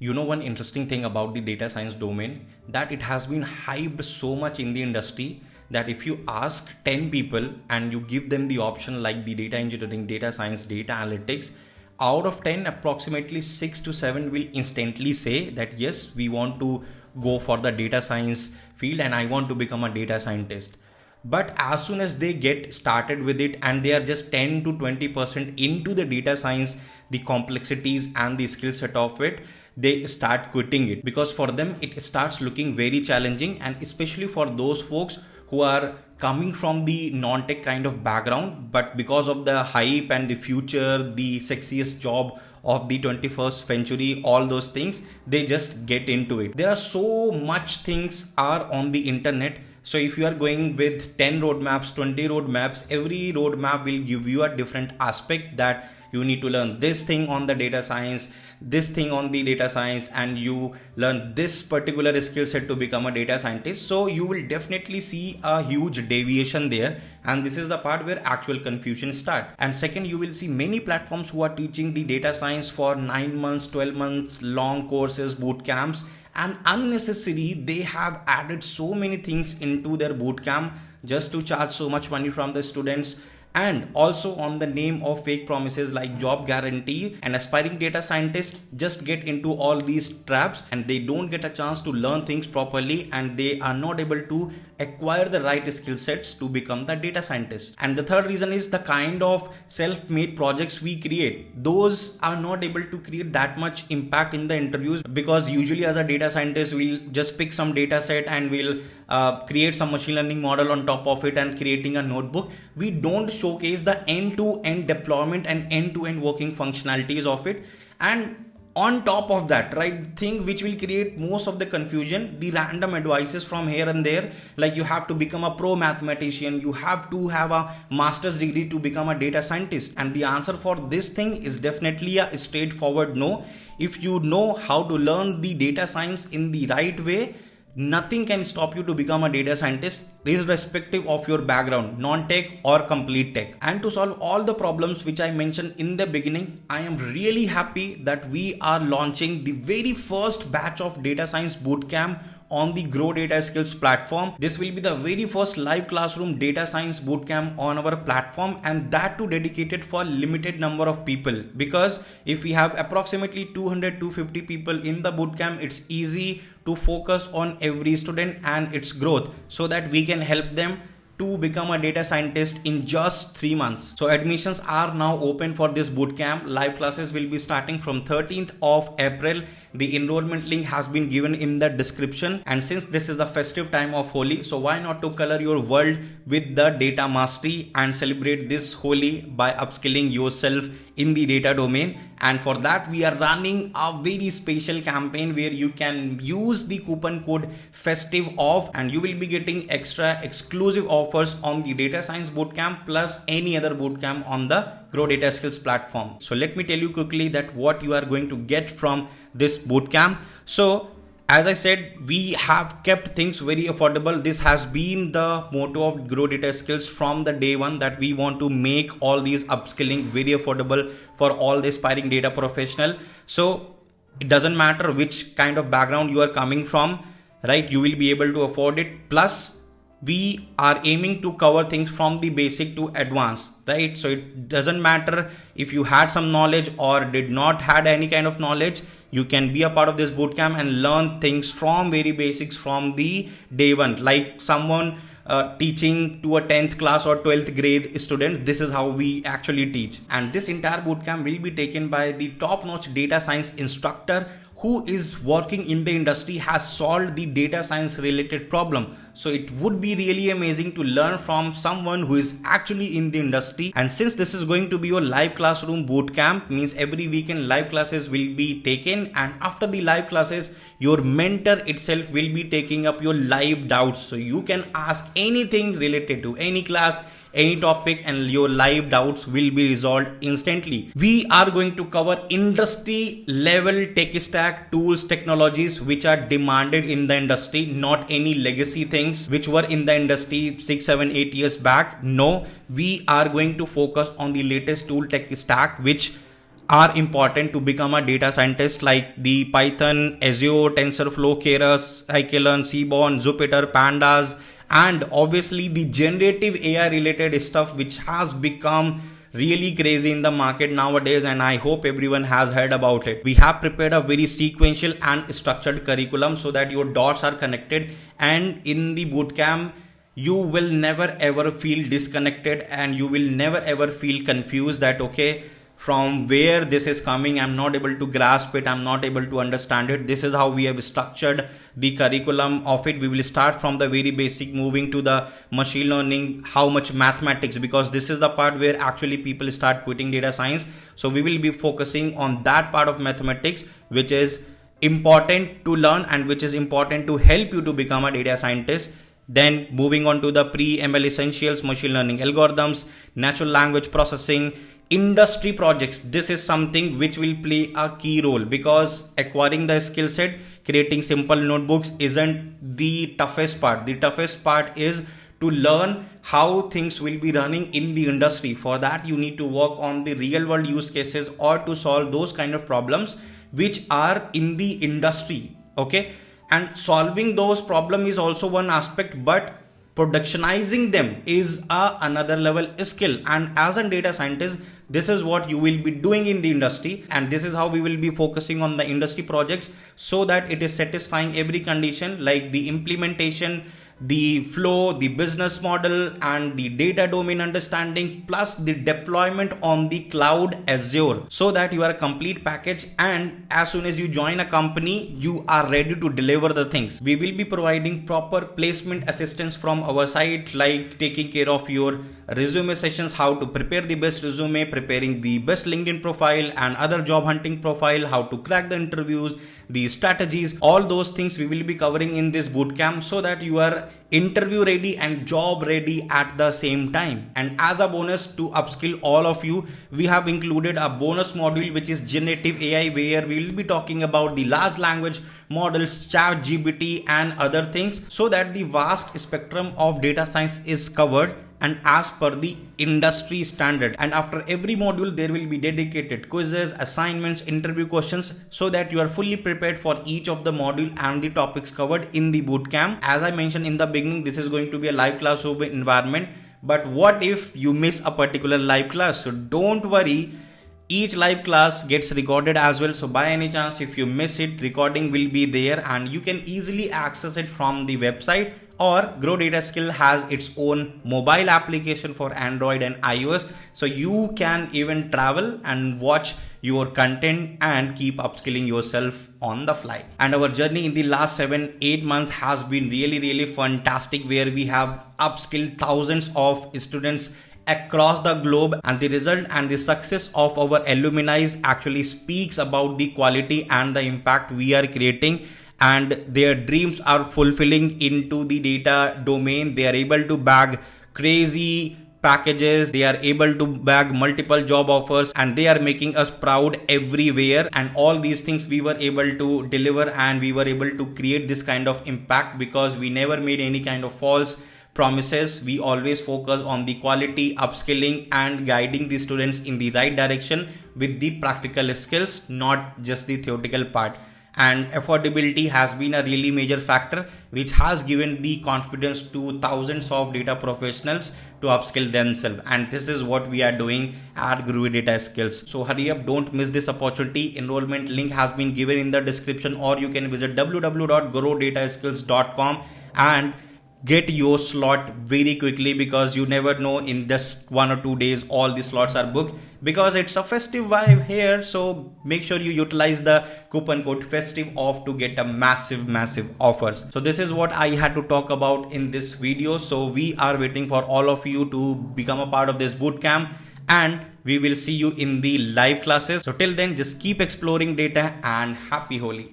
One interesting thing about the data science domain, that it has been hyped so much in the industry that if you ask 10 people and you give them the option like the data engineering, data science, data analytics, out of 10, approximately 6 to 7 will instantly say that yes, we want to go for the data science field and I want to become a data scientist. But as soon as they get started with it and they are just 10 to 20% into the data science, the complexities and the skill set of it, they start quitting it because for them it starts looking very challenging. And especially for those folks who are coming from the non-tech kind of background, but because of the hype and the future, the sexiest job of the 21st century, all those things, they just get into it. There are so much things are on the internet. So if you are going with 10 roadmaps, 20 roadmaps, every roadmap will give you a different aspect that you need to learn this thing on the data science, this thing on the data science, and you learn this particular skill set to become a data scientist. So you will definitely see a huge deviation there. And this is the part where actual confusion start. And second, you will see many platforms who are teaching the data science for 9 months, 12 months, long courses, boot camps. And unnecessary, they have added so many things into their bootcamp just to charge so much money from the students, and also on the name of fake promises like job guarantee. And aspiring data scientists just get into all these traps and they don't get a chance to learn things properly, and they are not able to acquire the right skill sets to become the data scientist. And the third reason is the kind of self-made projects we create. Those are not able to create that much impact in the interviews, because usually as a data scientist, we'll just pick some data set and we'll create some machine learning model on top of it and creating a notebook. We don't showcase the end-to-end deployment and end-to-end working functionalities of it. And on top of that, right thing which will create most of the confusion, the random advices from here and there, like you have to become a pro mathematician, you have to have a master's degree to become a data scientist. And the answer for this thing is definitely a straightforward no. If you know how to learn the data science in the right way, nothing can stop you to become a data scientist, irrespective of your background, non-tech or complete tech. And to solve all the problems which I mentioned in the beginning, I am really happy that we are launching the very first batch of data science bootcamp on the Grow Data Skills platform. This will be the very first live classroom data science bootcamp on our platform, and that too dedicated for limited number of people. Because if we have approximately 200-250 people in the bootcamp, it's easy to focus on every student and its growth so that we can help them to become a data scientist in just 3 months. So admissions are now open for this bootcamp. Live classes will be starting from 13th of April. The enrollment link has been given in the description. And since this is the festive time of Holi, so why not to color your world with the data mastery and celebrate this Holi by upskilling yourself in the data domain. And for that, we are running a very special campaign where you can use the coupon code festive off and you will be getting extra exclusive offers on the data science bootcamp plus any other bootcamp on the Grow Data Skills platform. So let me tell you quickly that what you are going to get from this bootcamp. So as I said, we have kept things very affordable. This has been the motto of Grow Data Skills from the day one, that we want to make all these upskilling very affordable for all the aspiring data professional. So it doesn't matter which kind of background you are coming from, right? You will be able to afford it. Plus, we are aiming to cover things from the basic to advanced, right? So it doesn't matter if you had some knowledge or did not had any kind of knowledge, you can be a part of this bootcamp and learn things from very basics from the day one. Like someone teaching to a 10th class or 12th grade student, this is how we actually teach. And this entire bootcamp will be taken by the top-notch data science instructor who is working in the industry, has solved the data science related problem. So it would be really amazing to learn from someone who is actually in the industry. And since this is going to be your live classroom bootcamp, means every weekend live classes will be taken, and after the live classes, your mentor itself will be taking up your live doubts. So you can ask anything related to any class, any topic, and your live doubts will be resolved instantly. We are going to cover industry level tech stack tools, technologies which are demanded in the industry, not any legacy things which were in the industry 6, 7, 8 years back. No, we are going to focus on the latest tool tech stack which are important to become a data scientist, like the Python, Azure, TensorFlow, Keras, Scikit-learn, Seaborn, Jupyter, Pandas, and obviously the generative AI related stuff, which has become really crazy in the market nowadays, and I hope everyone has heard about it. We have prepared a very sequential and structured curriculum so that your dots are connected, and in the bootcamp you will never ever feel disconnected, and you will never ever feel confused that okay, from where this is coming, I'm not able to grasp it, I'm not able to understand it. This is how we have structured the curriculum of it. We will start from the very basic, moving to the machine learning, how much mathematics, because this is the part where actually people start quitting data science. So we will be focusing on that part of mathematics, which is important to learn and which is important to help you to become a data scientist. Then moving on to the pre-ML essentials, machine learning algorithms, natural language processing, industry projects. This is something which will play a key role, because acquiring the skill set, creating simple notebooks isn't the toughest part. The toughest part is to learn how things will be running in the industry. For that, you need to work on the real world use cases or to solve those kind of problems which are in the industry. Okay. And solving those problems is also one aspect, but productionizing them is another level skill. And as a data scientist, this is what you will be doing in the industry, and this is how we will be focusing on the industry projects so that it is satisfying every condition, like the implementation, the flow, the business model, and the data domain understanding, plus the deployment on the cloud Azure, so that you are a complete package, and as soon as you join a company, you are ready to deliver the things. We will be providing proper placement assistance from our side, like taking care of your resume sessions, how to prepare the best resume, preparing the best LinkedIn profile and other job hunting profile, how to crack the interviews, the strategies, all those things we will be covering in this bootcamp, so that you are interview ready and job ready at the same time. And as a bonus to upskill all of you, we have included a bonus module which is generative AI, where we will be talking about the large language models, ChatGPT and other things, so that the vast spectrum of data science is covered and as per the industry standard. And after every module there will be dedicated quizzes, assignments, interview questions, so that you are fully prepared for each of the module and the topics covered in the bootcamp. As I mentioned in the beginning, this is going to be a live classroom environment, but what if you miss a particular live class? So don't worry, each live class gets recorded as well. So by any chance if you miss it, recording will be there and you can easily access it from the website. Or Grow Data Skill has its own mobile application for Android and iOS, so you can even travel and watch your content and keep upskilling yourself on the fly. And our journey in the last 7-8 months has been really fantastic, where we have upskilled thousands of students across the globe, and the result and the success of our alumni actually speaks about the quality and the impact we are creating, and their dreams are fulfilling into the data domain. They are able to bag crazy packages, they are able to bag multiple job offers, and they are making us proud everywhere. And all these things we were able to deliver, and we were able to create this kind of impact because we never made any kind of false promises. We always focus on the quality, upskilling and guiding the students in the right direction with the practical skills, not just the theoretical part. And affordability has been a really major factor which has given the confidence to thousands of data professionals to upskill themselves, and this is what we are doing at Grow Data Skills. So hurry up, don't miss this opportunity. Enrollment link has been given in the description, or you can visit www.growdataskills.com and get your slot very quickly, because you never know, in just 1 or 2 days all the slots are booked, because it's a festive vibe here. So make sure you utilize the coupon code festive off to get a massive offers. So this is what I had to talk about in this video. So we are waiting for all of you to become a part of this bootcamp, and we will see you in the live classes. So till then, just keep exploring data and happy Holi.